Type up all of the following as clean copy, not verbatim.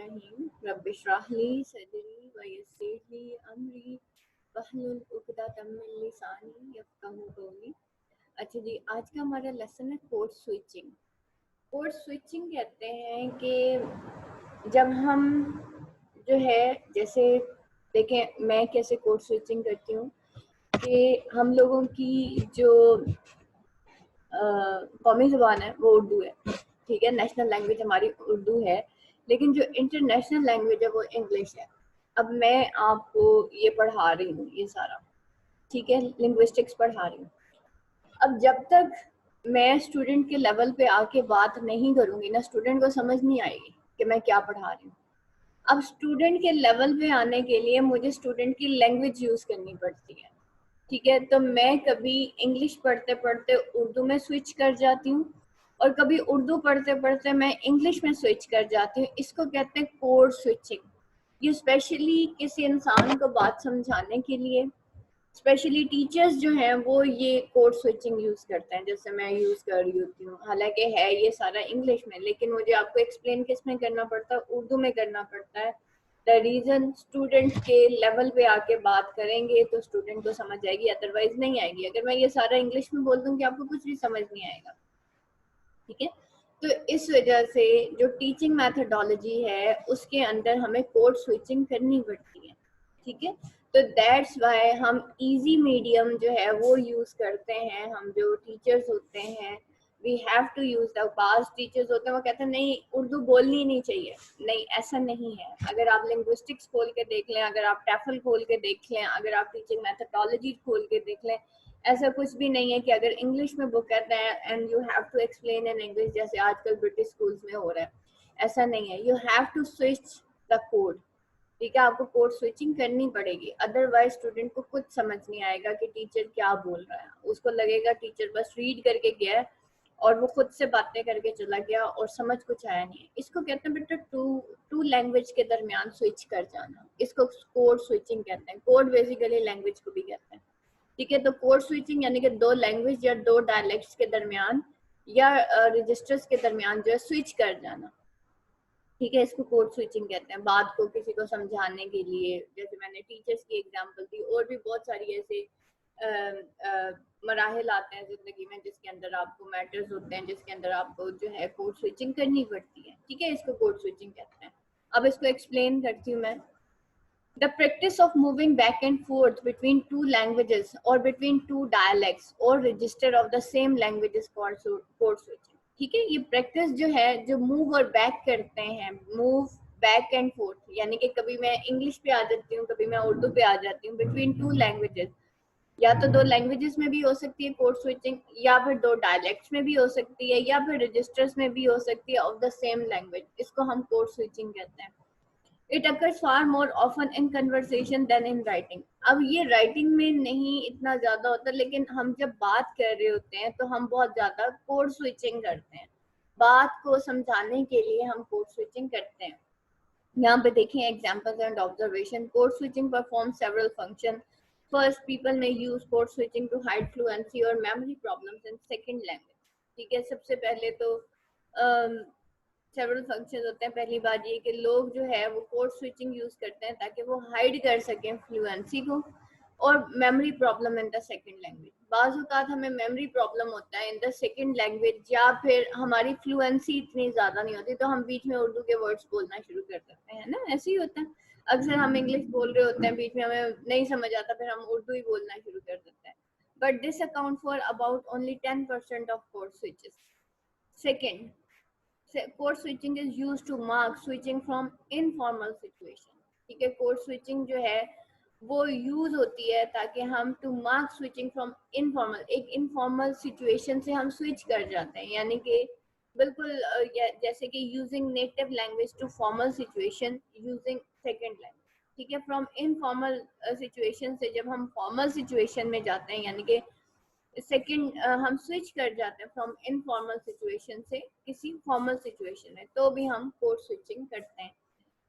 बिस्मिल्लाहिर्रहमानिर्रहीम रब्बिश्रह ली सदरी व यस्सिर ली अमरी वहलुल उक़दतम मिन लिसानी यफ़क़हू क़ौली। अच्छा जी, आज का हमारा लेसन है कोड स्विचिंग। कोड स्विचिंग कहते हैं कि जब हम जो है जैसे देखें मैं कैसे कोड स्विचिंग करती हूँ कि हम लोगों की जो कौमी ज़ुबान है वो उर्दू है, ठीक है, नेशनल लैंग्वेज हमारी उर्दू है, लेकिन जो इंटरनेशनल लैंग्वेज है वो इंग्लिश है। अब मैं आपको ये पढ़ा रही हूँ ये सारा, ठीक है, लिंग्विस्टिक्स पढ़ा रही हूँ। अब जब तक मैं स्टूडेंट के लेवल पे आके बात नहीं करूँगी ना, स्टूडेंट को समझ नहीं आएगी कि मैं क्या पढ़ा रही हूँ। अब स्टूडेंट के लेवल पे आने के लिए मुझे स्टूडेंट की लैंग्वेज यूज़ करनी पड़ती है, ठीक है। तो मैं कभी इंग्लिश पढ़ते पढ़ते उर्दू में स्विच कर जाती हूँ और कभी उर्दू पढ़ते पढ़ते मैं इंग्लिश में स्विच कर जाती हूँ। इसको कहते हैं कोड स्विचिंग। ये स्पेशली किसी इंसान को बात समझाने के लिए, स्पेशली टीचर्स जो हैं वो ये कोड स्विचिंग यूज़ करते हैं, जैसे मैं यूज़ कर रही होती हूँ। हालांकि है ये सारा इंग्लिश में, लेकिन मुझे आपको एक्सप्लेन किस में करना पड़ता है, उर्दू में करना पड़ता है। द रीज़न स्टूडेंट के लेवल पे आके बात करेंगे तो स्टूडेंट को समझ आएगी, अदरवाइज नहीं आएगी। अगर मैं ये सारा इंग्लिश में बोल दूँगी आपको कुछ भी समझ नहीं आएगा, ठीक है। तो इस वजह से जो टीचिंग मैथडोलॉजी है उसके अंदर हमें कोड स्विचिंग करनी पड़ती है, ठीक है। तो दैट्स वाई हम इजी मीडियम जो है वो यूज़ करते हैं। हम जो टीचर्स होते हैं we have to use the pass teachers होते हैं वो कहते हैं नहीं उर्दू बोलनी नहीं चाहिए। नहीं, ऐसा नहीं है। अगर आप लिंग्विस्टिक्स खोल के देख लें, अगर आप टैफल खोल के देख लें, अगर आप टीचिंग मैथडोलॉजी खोल के देख लें, ऐसा कुछ भी नहीं है कि अगर इंग्लिश में बुक कहते हैं and you have to explain in English, जैसे आजकल ब्रिटिश स्कूल्स में हो रहा है, ऐसा नहीं है। You have to switch the code, ठीक है। आपको कोड स्विचिंग करनी पड़ेगी, अदरवाइज स्टूडेंट को कुछ समझ नहीं आएगा कि टीचर क्या बोल रहा है। उसको लगेगा टीचर बस रीड करके गया है और वो खुद से बातें करके चला गया और समझ कुछ आया नहीं है। इसको कहते हैं बेटा टू लैंग्वेज के दरमियान स्विच कर जाना, इसको कोड स्विचिंग कहते हैं। कोड बेसिकली लैंग्वेज को भी कहते हैं, ठीक है। तो कोड स्विचिंग यानी कि दो लैंग्वेज या दो डायलेक्ट्स के दरमियान या रजिस्टर्स के दरमियान जो है स्विच कर जाना, ठीक है। इसको कोड स्विचिंग कहते हैं। बात को किसी को समझाने के लिए, जैसे मैंने टीचर्स की एग्जांपल दी, और भी बहुत सारी ऐसे मराहिल आते हैं जिंदगी में जिसके अंदर आपको मैटर्स होते हैं, जिसके अंदर आपको जो है कोड स्विचिंग करनी पड़ती है, ठीक है। इसको कोड स्विचिंग कहते हैं। अब इसको एक्सप्लेन करती हूँ मैं। The practice of moving back and forth between two languages or between two dialects or register of the same language is called code switching, ठीक है। ये प्रैक्टिस जो है, जो मूव और बैक करते हैं, मूव बैक एंड फोर्थ, यानी कि कभी मैं इंग्लिश पे आ जाती हूँ, कभी मैं उर्दू पे आ जाती हूँ, बिटवीन टू लैंग्वेजेस। या तो दो लैंग्वेजेस में भी हो सकती है कोड स्विचिंग, या फिर दो डायलेक्ट्स में भी हो सकती है, या फिर रजिस्टर्स में भी हो सकती है ऑफ द सेम लैंग्वेज। इसको हम कोड स्विचिंग कहते हैं। It occurs far more often in conversation than in writing. अब ये राइटिंग में नहीं इतना ज्यादा होता, लेकिन हम जब बात कर रहे होते हैं तो हम बहुत ज्यादा कोड स्विचिंग करते हैं। बात को समझाने के लिए हम कोड स्विचिंग करते हैं। यहाँ पे देखें examples and observation. Code switching perform several function. First, people may use code switching to hide fluency और memory problems in second language, ठीक है। सबसे पहले तो सेवरल फंक्शंस होते हैं। पहली बात ये कि लोग जो है वो कोड स्विचिंग यूज करते हैं ताकि वो हाइड कर सकें फ्लुएंसी को और memory problem in the second language. बाज़ औक़ात हमें मेमोरी प्रॉब्लम होता है इन द सेकंड लैंग्वेज, या फिर हमारी फ्लुएंसी इतनी ज़्यादा नहीं होती तो हम बीच में उर्दू के वर्ड्स बोलना शुरू कर देते हैं ना, ऐसे ही होता है। अक्सर हम इंग्लिश बोल रहे होते हैं, बीच में हमें नहीं समझ आता, फिर हम उर्दू ही बोलना शुरू कर देते हैं। But this account for about only 10% of code switches. Second, code switching is used to mark switching from informal situation, ठीक है। कोड स्विचिंग जो है वो यूज होती है ताकि हम to mark switching from informal, एक इनफॉर्मल सिचुएशन से हम स्विच कर जाते हैं, यानी कि बिल्कुल जैसे कि using native language to formal situation using second language, ठीक है। फ्रॉम इनफॉर्मल सिचुएशन से जब हम फॉर्मल सिचुएशन में जाते हैं, यानी कि सेकंड हम स्विच कर जाते हैं फ्रॉम इनफॉर्मल सिचुएशन से किसी फॉर्मल सिचुएशन में, तो भी हम कोड स्विचिंग करते हैं।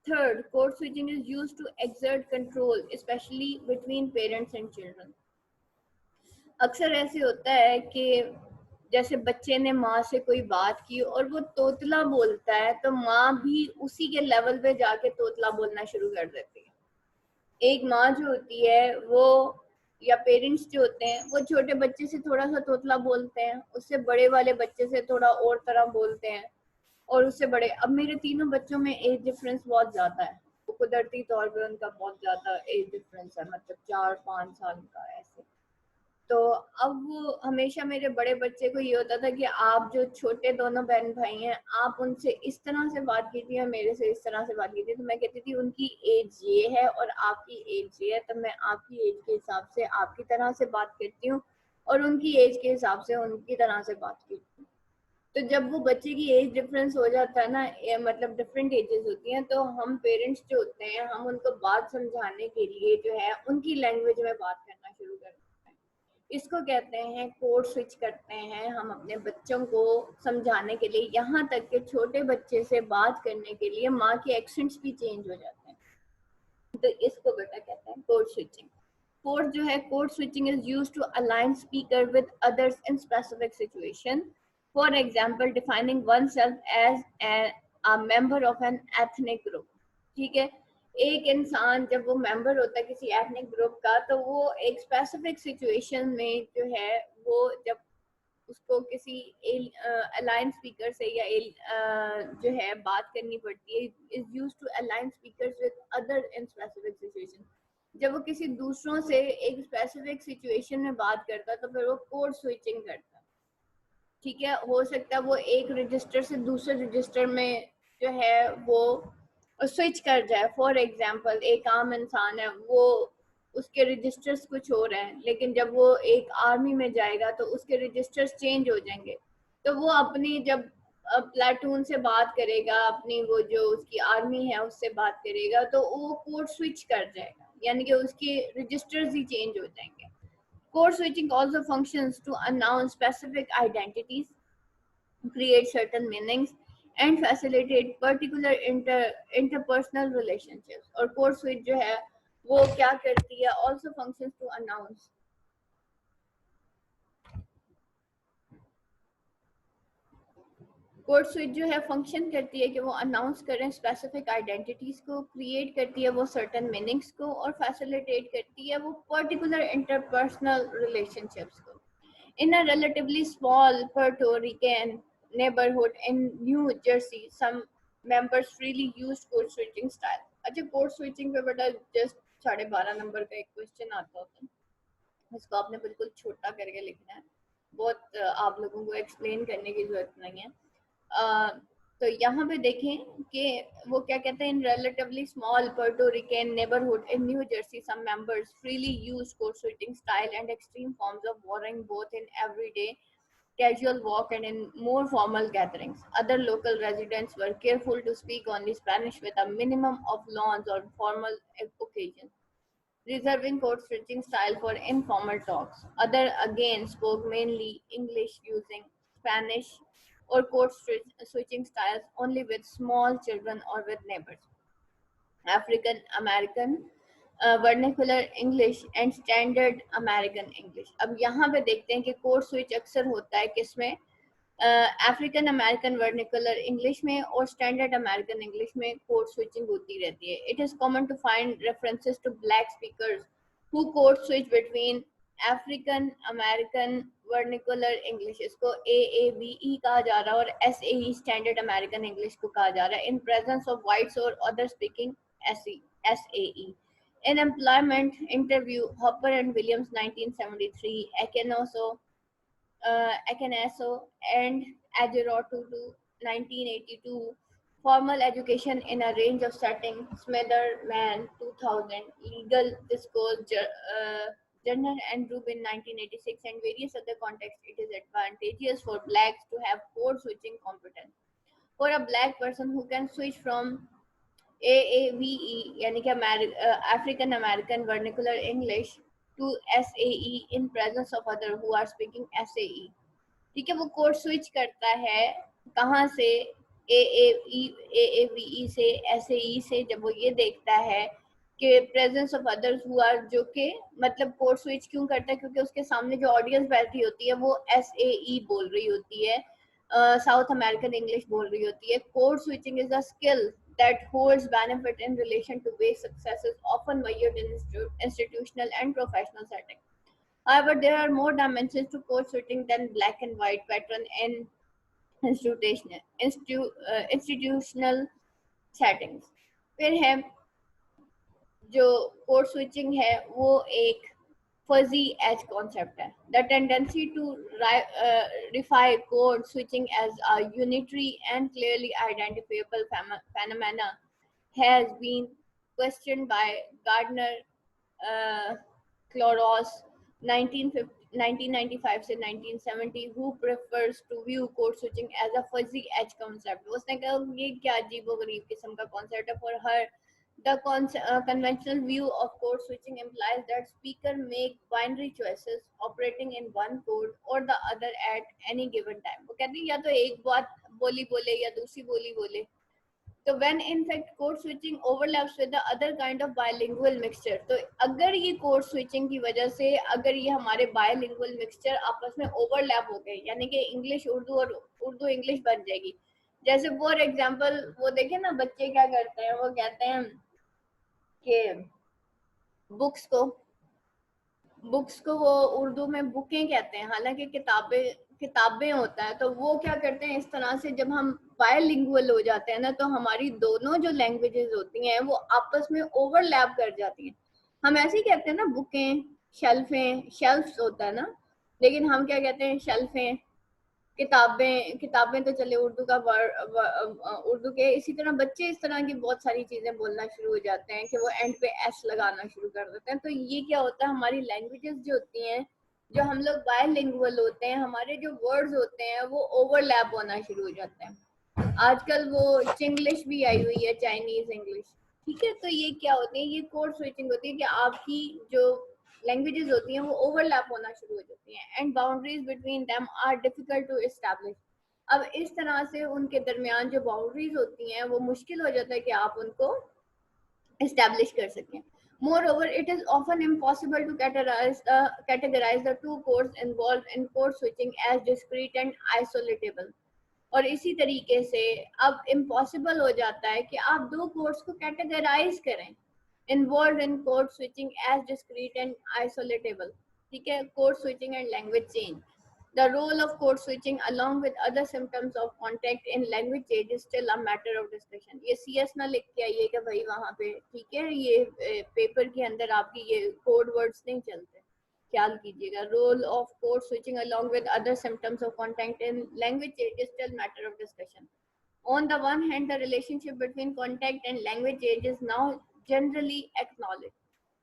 Third, code switching is used to exert control specially between parents and children. अक्सर ऐसे होता है कि जैसे बच्चे ने माँ से कोई बात की और वो तोतला बोलता है, तो माँ भी उसी के लेवल पे जाके तोतला बोलना शुरू कर देती है। एक माँ जो होती है वो, या पेरेंट्स जो होते हैं, वो छोटे बच्चे से थोड़ा सा तोतला बोलते हैं, उससे बड़े वाले बच्चे से थोड़ा और तरह बोलते हैं, और उससे बड़े। अब मेरे तीनों बच्चों में एज डिफरेंस बहुत ज्यादा है, तो कुदरती तौर पे उनका बहुत ज्यादा एज डिफरेंस है, मतलब 4-5 साल का ऐसे। तो अब वो हमेशा मेरे बड़े बच्चे को ये होता था कि आप जो छोटे दोनों बहन भाई हैं, आप उनसे इस तरह से बात कीजिए और मेरे से इस तरह से बात कीजिए। तो मैं कहती थी उनकी एज ये है और आपकी एज ये है, तो मैं आपकी एज के हिसाब से आपकी तरह से बात करती हूँ और उनकी एज के हिसाब से उनकी तरह से बात करती हूँ। तो जब वो बच्चे की एज डिफरेंस हो जाता है ना, मतलब डिफरेंट एजेस होती हैं, तो हम पेरेंट्स जो होते हैं, हम उनको बात समझाने के लिए जो है उनकी लैंग्वेज में बात करना शुरू करते हैं। इसको कहते हैं कोड स्विच करते हैं हम अपने बच्चों को समझाने के लिए। यहाँ तक कि छोटे बच्चे से बात करने के लिए माँ के एक्सेंट्स भी चेंज हो जाते हैं। तो इसको बेटा कहते हैं कोड स्विचिंग। कोड जो है, code switching is used to align speaker with others in specific situation. For example, defining oneself as a member of an ethnic group। ठीक है, एक इंसान जब वो मेंबर होता है किसी एथनिक ग्रुप का, तो वो एक स्पेसिफिक सिचुएशन में जो है, वो जब उसको किसी अलाइन स्पीकर से या जो है बात करनी पड़ती है, is use to align speakers with other in specific situation. जब वो किसी दूसरों से एक स्पेसिफिक सिचुएशन में बात करता है, तो फिर वो कोड स्विचिंग करता है। ठीक है, हो सकता है वो एक रजिस्टर से दूसरे रजिस्टर में जो है वो स्विच कर जाए। फॉर एग्जांपल, एक आम इंसान है, वो उसके रजिस्टर्स कुछ हो रहे हैं, लेकिन जब वो एक आर्मी में जाएगा तो उसके रजिस्टर्स चेंज हो जाएंगे। तो वो अपनी जब प्लाटून से बात करेगा, अपनी वो जो उसकी आर्मी है उससे बात करेगा, तो वो कोड स्विच कर जाएगा, यानी कि उसके रजिस्टर्स ही चेंज हो जाएंगे। Code switching also functions to announce specific identities, create certain meanings, and facilitate particular interpersonal relationships। और code switch जो है वो क्या करती है, also functions to announce। Code switch जो है फंक्शन करती है कि वो अनाउंस करें स्पेसिफिक आइडेंटिटीज को, क्रिएट करती है वो सर्टेन मीनिंग्स को, और फैसिलिटेट करती है वो पर्टिकुलर इंटरपर्सनल रिलेशनशिप्स को। In a relatively small Puerto Rican neighborhood in New Jersey, some members freely used code switching style। अच्छा, कोड स्विचिंग पे बेटा जस्ट 12.5 नंबर का एक क्वेश्चन आता होता है, इसको आपने बिल्कुल छोटा करके लिखना है, बहुत आप लोगों को एक्सप्लेन करने की जरूरत नहीं है। तो यहाँ पे देखें कि वो क्या कहते हैं, in relatively small Puerto Rican neighborhood in New Jersey some members freely use code switching style and extreme forms of borrowing both in everyday casual walk and in more formal gatherings। Other local residents were careful to speak only Spanish with a minimum of loans on formal occasions, reserving code switching style for informal talks. Other again spoke mainly English using Spanish or code switching styles only with small children or with neighbors। African American vernacular English and standard American English. अब यहाँ पे देखते हैं कि code switch अक्सर होता है किसमें, अफ्रीकन अमेरिकन वर्निकुलर इंग्लिश में और स्टैंडर्ड अमेरिकन इंग्लिश में कोड स्विचिंग होती रहती है। It is common to find references to black speakers who code switch between African American vernacular English, इसको AAVE कहा जा रहा है, और SAE स्टैंडर्ड अमेरिकन इंग्लिश को कहा जा रहा है, इन प्रेजेंस ऑफ व्हाइट्स और other speaking SAE। In employment interview, Hopper and Williams 1973, Akenaso and Ajerotutu 1982, formal education in a range of settings, Smitherman 2000, legal discourse, Turner and Rubin 1986, and various other contexts. It is advantageous for blacks to have code switching competence। For a black person who can switch from AAVE यानी कि African American Vernacular English to SAE in presence of other who are speaking SAE। ठीक है, वो code switch करता है कहाँ से, AAVE से SAE से। जब वो ये देखता है के presence of others who are, जो के मतलब कोड स्विच क्यों करता है, क्योंकि उसके सामने जो ऑडियंस बैठी होती है वो SAE बोल रही होती है, साउथ अमेरिकन इंग्लिश बोल रही होती है. Code switching is a skill that holds benefit in relation to base successes often measured in institutional and professional settings. However, there are more dimensions to code switching than black and white pattern in institutional settings. फिर है जो code switching है वो एक fuzzy edge concept है. The tendency to refine code switching as a unitary and clearly identifiable phenomena has been questioned by Gardner, uh, Cloros, 1995 से 1970, who prefers to view code switching as a fuzzy edge concept. उसने कहा ये क्या अजीबोगरीब किस्म का concept है. For her, the conventional view of code switching implies that speaker make binary choices operating in one code or the other at any given time. वो कहती है या तो एक बात बोली बोले या दूसरी बोली बोले. तो when in fact code switching overlaps with the other kind of bilingual mixture, तो अगर ये code switching की वजह से अगर ये हमारे bilingual mixture आपस में overlap हो गए, यानी कि इंग्लिश उर्दू और उर्दू इंग्लिश बन जाएगी. जैसे फॉर एग्जाम्पल वो देखे ना बच्चे क्या करते हैं, वो कहते हैं कि बुक्स को वो उर्दू में बुकें कहते हैं, हालांकि किताबें होता है. तो वो क्या करते हैं, इस तरह से जब हम बायलिंगुअल हो जाते हैं ना, तो हमारी दोनों जो लैंग्वेजेस होती हैं वो आपस में ओवरलैप कर जाती हैं. हम ऐसे ही कहते हैं ना बुकें, शेल्फ्स होता है ना, लेकिन हम क्या कहते हैं, शेल्फें. किताबें तो चले उर्दू का उर्दू के. इसी तरह बच्चे इस तरह की बहुत सारी चीजें बोलना शुरू हो जाते हैं कि वो एंड पे एस लगाना शुरू कर देते हैं. तो ये क्या होता है, हमारी लैंग्वेजेस जो होती हैं, जो हम लोग बायलिंगुअल होते हैं, हमारे जो वर्ड्स होते हैं वो ओवरलैप होना शुरू हो जाते हैं. आजकल वो चिंग्लिश भी आई हुई है, चाइनीज इंग्लिश. ठीक है, तो ये क्या होती है, ये कोड स्विचिंग होती है कि आपकी जो लैंग्वेजेस होती हैं वो ओवरलैप होना शुरू हो जाती हैं. And boundaries between them are difficult to establish. अब इस तरह से उनके दरमियान जो बाउंड्रीज होती हैं वो मुश्किल हो जाता है कि आप उनको एस्टैब्लिश कर सकें. Moreover, it is often impossible to categorize the two codes involved in code switching as discrete and isolatable. और इसी तरीके से अब इम्पॉसिबल हो जाता है कि आप दो कोड्स को कैटेगराइज करें involved in code switching as discrete and isolatable. ठीक है, code switching and language change. The role of code switching along with other symptoms of contact in language change is still a matter of discussion. ये CS ना लिख के आइए कि भाई वहाँ पे ठीक है, ये पेपर के अंदर आपकी ये कोड वर्ड्स नहीं चलते, ख्याल कीजिएगा. Role of code switching along with other symptoms of contact in language change is still matter of discussion. On the one hand, the relationship between contact and language change is now generally acknowledged.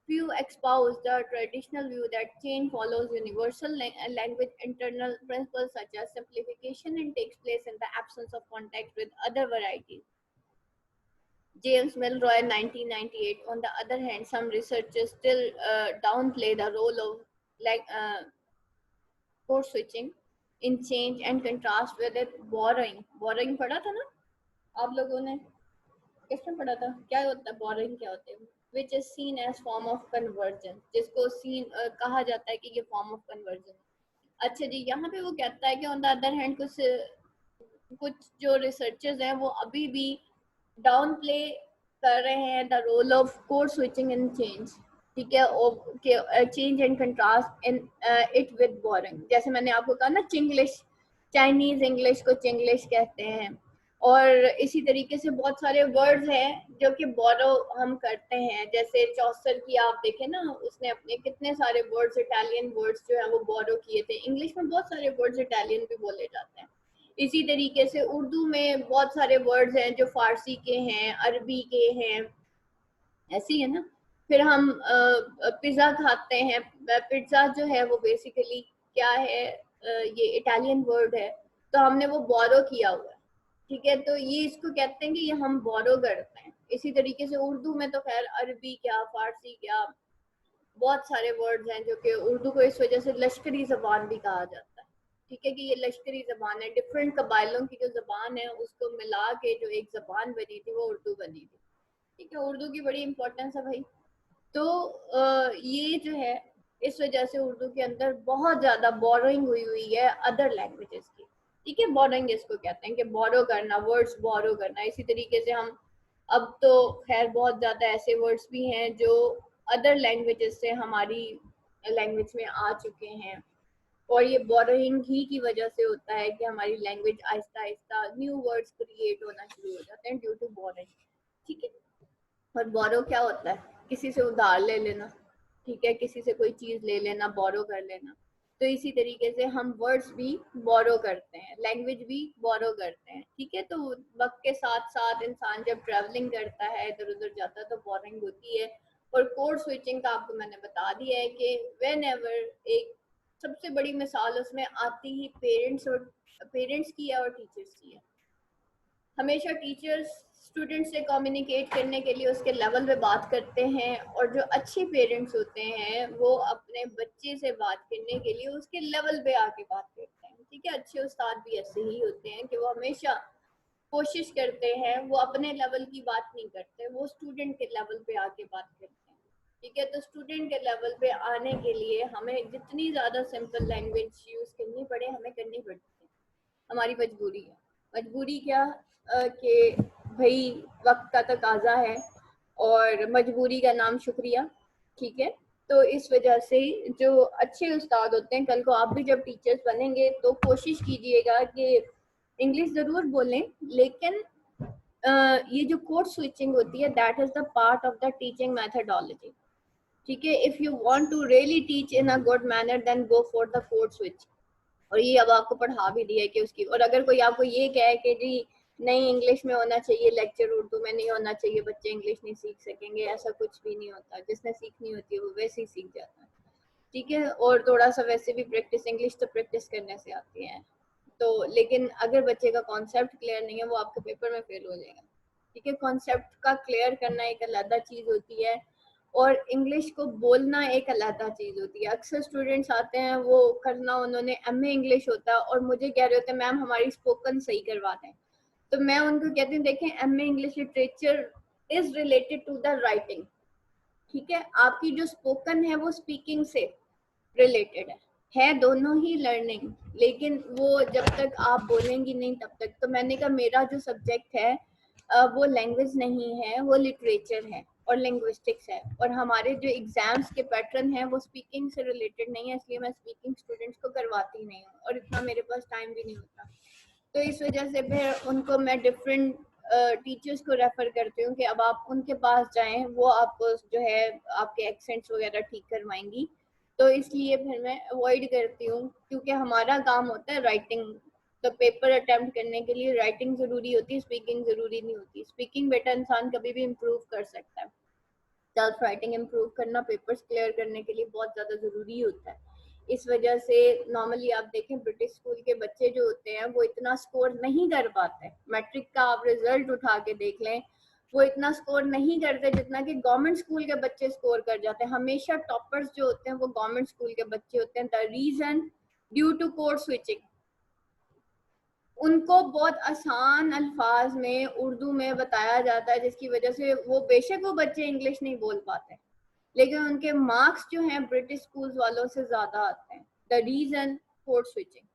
Few espouse the traditional view that change follows universal language internal principles such as simplification and takes place in the absence of contact with other varieties. James Milroy, 1998. On the other hand, some researchers still downplay the role of like code switching in change and contrast with it borrowing. Borrowing पढ़ा था ना आप लोगों ने, किसने पढ़ा था, क्या होता है borrowing, क्या होता है, which is seen as form of conversion, जिसको कहा जाता है कि ये form of conversion. अच्छा जी, यहाँ पे वो कहता है कि on the other hand कुछ जो रिसर्चर्स हैं वो अभी भी डाउन प्ले कर रहे हैं the role of code switching in change. ठीक है, change and contrast in it with boring. जैसे मैंने आपको कहा ना, चिंग्लिश, चाइनीज इंग्लिश को चिंग्लिश कहते हैं. और इसी तरीके से बहुत सारे वर्ड्स हैं जो कि बोरो हम करते हैं. जैसे चौसर की आप देखें ना, उसने अपने कितने सारे वर्ड्स, इटालियन वर्ड्स जो है वो बोरो किए थे. इंग्लिश में बहुत सारे वर्ड्स इटालियन भी बोले जाते हैं. इसी तरीके से उर्दू में बहुत सारे वर्ड्स हैं जो फारसी के हैं, अरबी के हैं, ऐसी है ना. फिर हम पिज़्ज़ा खाते हैं. पिज़्ज़ा जो है वो बेसिकली क्या है, ये इटालियन वर्ड है, तो हमने वो बोरो किया हुआ है. ठीक है, तो ये इसको कहते हैं कि ये हम बोरो करते हैं. इसी तरीके से उर्दू में तो खैर अरबी क्या, फारसी क्या, बहुत सारे वर्ड्स हैं जो कि उर्दू को इस वजह से लश्करी ज़बान भी कहा जाता है. ठीक है, कि ये लश्करी ज़बान है. डिफरेंट कबाइलों की जो ज़बान है उसको मिला के जो एक ज़बान बनी थी वो उर्दू बनी थी. ठीक है, उर्दू की बड़ी इंपॉर्टेंस है भाई. तो ये जो है, इस वजह से उर्दू के अंदर बहुत ज़्यादा बोरोइंग हुई है अदर लैंग्वेजेस की। ठीक है, बोरोइंग इसको कहते हैं कि बोरो करना, वर्ड्स बोरो करना। इसी तरीके से हम अब तो खैर बहुत ज़्यादा ऐसे वर्ड्स भी हैं जो अदर लैंग्वेजेस से हमारी लैंग्वेज में आ चुके हैं, और ये बोरोइंग ही की वजह से होता है कि हमारी language Aahista Aahista new words create होना शुरू हो जाते हैं ड्यू टू बोरोइंग। ठीक है, और बोरो क्या होता है? किसी से उधार ले लेना। ठीक है, किसी से कोई चीज ले लेना, बोरो कर लेना। तो इसी तरीके से हम वर्ड्स भी बोरो करते हैं, लैंग्वेज भी बोरो करते हैं। ठीक है, तो वक्त के साथ साथ इंसान जब ट्रैवलिंग करता है, इधर उधर जाता है, तो बोरिंग होती है। और कोड स्विचिंग का आपको मैंने बता दिया है कि वेन एवर, एक सबसे बड़ी मिसाल उसमें आती ही पेरेंट्स की है और टीचर्स की है। हमेशा टीचर्स स्टूडेंट से कम्युनिकेट करने के लिए उसके लेवल पे बात करते हैं, और जो अच्छे पेरेंट्स होते हैं वो अपने बच्चे से बात करने के लिए उसके लेवल पे आके बात करते हैं। ठीक है, अच्छे उस्ताद भी ऐसे ही होते हैं कि वो हमेशा कोशिश करते हैं, वो अपने लेवल की बात नहीं करते, वो स्टूडेंट के लेवल पे आके बात करते हैं। ठीक है, तो स्टूडेंट के लेवल पे आने के लिए हमें जितनी ज़्यादा सिंपल लैंग्वेज यूज़ करनी पड़े, हमें करनी पड़ती है। हमारी मजबूरी है। मजबूरी क्या कि भाई वक्त का तकाजा है, और मजबूरी का नाम शुक्रिया। ठीक है, तो इस वजह से जो अच्छे उस्ताद होते हैं, कल को आप भी जब टीचर्स बनेंगे तो कोशिश कीजिएगा कि इंग्लिश ज़रूर बोलें, लेकिन ये जो कोड स्विचिंग होती है, that is the part of the teaching methodology. ठीक है, if you want to really teach in a good manner, then go for the code switch. और ये अब आपको पढ़ा भी दिया है कि उसकी, और अगर कोई आपको ये कहे कि जी नहीं इंग्लिश में होना चाहिए लेक्चर, उर्दू में नहीं होना चाहिए, बच्चे इंग्लिश नहीं सीख सकेंगे, ऐसा कुछ भी नहीं होता। जिसने सीखनी होती है वो वैसे ही सीख जाता है। ठीक है, और थोड़ा सा वैसे भी प्रैक्टिस, इंग्लिश तो प्रैक्टिस करने से आती है। तो लेकिन अगर बच्चे का कॉन्सेप्ट क्लियर नहीं है, वो आपके पेपर में फेल हो जाएगा। ठीक है, कॉन्सेप्ट का क्लियर करना एक अलग चीज होती है, और इंग्लिश को बोलना एक अलग चीज होती है। अक्सर स्टूडेंट्स आते हैं, वो करना उन्होंने एमए इंग्लिश होता है, और मुझे कह रहे होते हैं मैम हमारी स्पोकन सही करवा दें। तो मैं उनको कहती हूँ देखें, MA English literature is related to the writing. ठीक है, आपकी जो स्पोकन है वो स्पीकिंग से रिलेटेड है दोनों ही लर्निंग। लेकिन वो जब तक आप बोलेंगी नहीं तब तक। तो मैंने कहा मेरा जो सब्जेक्ट है वो लैंग्वेज नहीं है, वो लिटरेचर है और लिंग्विस्टिक्स है, और हमारे जो एग्जाम्स के पैटर्न है वो स्पीकिंग से रिलेटेड नहीं है, इसलिए मैं स्पीकिंग स्टूडेंट्स को करवाती नहीं हूँ, और इतना मेरे पास टाइम भी नहीं होता। तो इस वजह से फिर उनको मैं डिफरेंट टीचर्स को रेफर करती हूँ कि अब आप उनके पास जाएं, वो आपको जो है आपके एक्सेंट्स वगैरह ठीक करवाएंगी। तो इसलिए फिर मैं अवॉइड करती हूँ, क्योंकि हमारा काम होता है राइटिंग। तो पेपर अटेम्प्ट करने के लिए राइटिंग ज़रूरी होती है, स्पीकिंग ज़रूरी नहीं होती। स्पीकिंग बेटा इंसान कभी भी इम्प्रूव कर सकता है, सेल्फ राइटिंग इम्प्रूव करना पेपर्स क्लियर करने के लिए बहुत ज़्यादा ज़रूरी होता है। इस वजह से नॉर्मली आप देखें ब्रिटिश स्कूल के बच्चे जो होते हैं वो इतना स्कोर नहीं कर पाते। मैट्रिक का आप रिजल्ट उठा के देख लें, वो इतना स्कोर नहीं करते जितना कि गवर्नमेंट स्कूल के बच्चे स्कोर कर जाते हैं। हमेशा टॉपर्स जो होते हैं वो गवर्नमेंट स्कूल के बच्चे होते हैं। The reason due to code switching. उनको बहुत आसान अल्फाज में उर्दू में बताया जाता है, जिसकी वजह से वो बेशक वो बच्चे इंग्लिश नहीं बोल पाते, लेकिन उनके मार्क्स जो हैं ब्रिटिश स्कूल वालों से ज्यादा आते हैं। The reason code switching.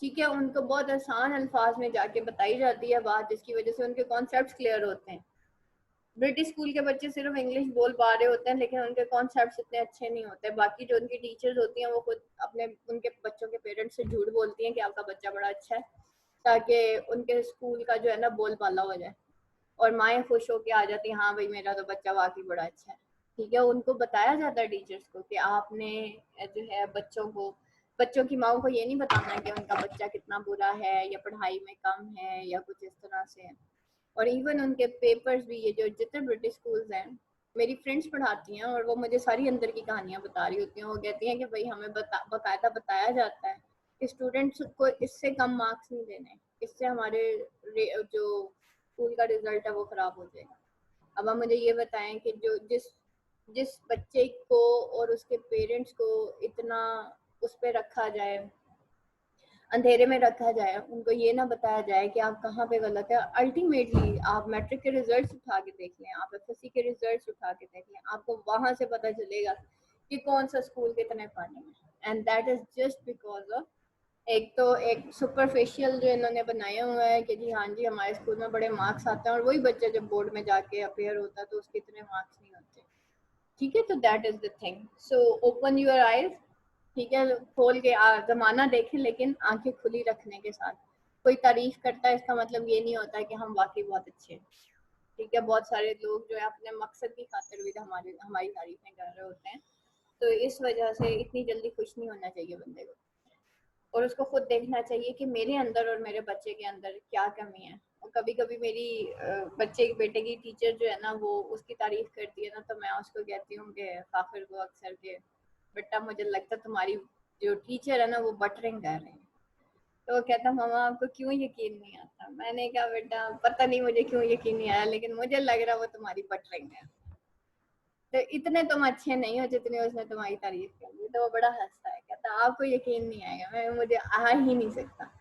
ठीक है, उनको बहुत आसान अल्फाज में जाके बताई जाती है बात, जिसकी वजह से उनके कॉन्सेप्ट क्लियर होते हैं। ब्रिटिश स्कूल के बच्चे सिर्फ इंग्लिश बोल पा रहे होते हैं, लेकिन उनके कॉन्सेप्ट इतने अच्छे नहीं होते। बाकी जो उनकी टीचर्स होती हैं वो खुद अपने उनके बच्चों के पेरेंट्स से झूठ बोलती हैं कि आपका बच्चा बड़ा अच्छा है, ताकि उनके स्कूल का जो है ना बोल बाला हो जाए, और माएँ खुश होके आ जाती हैं, हाँ भाई मेरा तो बच्चा वाकई बड़ा अच्छा है। ठीक है, उनको बताया जाता है टीचर्स को कि आपने जो है बच्चों की माओ को ये नहीं बताना है कि उनका बच्चा कितना बुरा है या पढ़ाई में कम है या कुछ इस तरह से है। और इवन उनके पेपर्स भी, ये जो जितने ब्रिटिश स्कूल्स हैं, मेरी फ्रेंड्स पढ़ाती हैं और वो मुझे सारी अंदर की कहानियां बता रही होती हैं। वो कहती हैं कि भाई हमें बाकायदा बताया जाता है कि स्टूडेंट्स को इससे कम मार्क्स नहीं देने, इससे हमारे जो स्कूल का रिजल्ट है वो खराब हो जाएगा। अब आप मुझे ये बताएं कि जो जिस जिस बच्चे को और उसके पेरेंट्स को इतना उस पर रखा जाए, अंधेरे में रखा जाए, उनको ये ना बताया जाए कि आप कहाँ पे गलत है। अल्टीमेटली आप मैट्रिक के रिजल्ट्स उठा के देख लें, आप एफएससी के रिजल्ट्स उठा के देख लें, आपको वहां से पता चलेगा कि कौन सा स्कूल कितने पानी में। And that is just because of एक तो एक सुपरफिशियल जो इन्होंने बनाया हुआ है कि जी हाँ जी हमारे स्कूल में बड़े मार्क्स आते हैं, और वही बच्चे जब बोर्ड में जाके अपेयर होता है तो उसके इतने मार्क्स नहीं होते। ठीक है, तो that is the thing. So open your eyes. ठीक है, खोल के जमाना देखें, लेकिन आंखें खुली रखने के साथ। कोई तारीफ करता है इसका मतलब ये नहीं होता है कि हम वाकई बहुत अच्छे हैं। ठीक है, बहुत सारे लोग जो है अपने मकसद की खातिर भी हमारी हमारी तारीफें कर रहे होते हैं। तो इस वजह से इतनी जल्दी खुश नहीं होना चाहिए बंदे को, और उसको खुद देखना चाहिए कि मेरे अंदर और मेरे बच्चे के अंदर क्या कमी है। और कभी कभी मेरी बच्चे बेटे की टीचर जो है ना वो उसकी तारीफ करती है ना, तो मैं उसको कहती हूँ कि फाखिर को अक्सर के बेटा मुझे लगता है तुम्हारी जो टीचर है ना वो बटरिंग कर रहे हैं। तो वो कहता मामा आपको क्यों यकीन नहीं आता। मैंने कहा बेटा पता नहीं मुझे क्यों यकीन नहीं आया, लेकिन मुझे लग रहा वो तुम्हारी बटरिंग है। तो इतने तुम अच्छे नहीं हो जितने उसने तुम्हारी तारीफ कर ली। तो वो बड़ा हंसता है, कहता आपको यकीन नहीं आएगा, मैं मुझे आ ही नहीं सकता।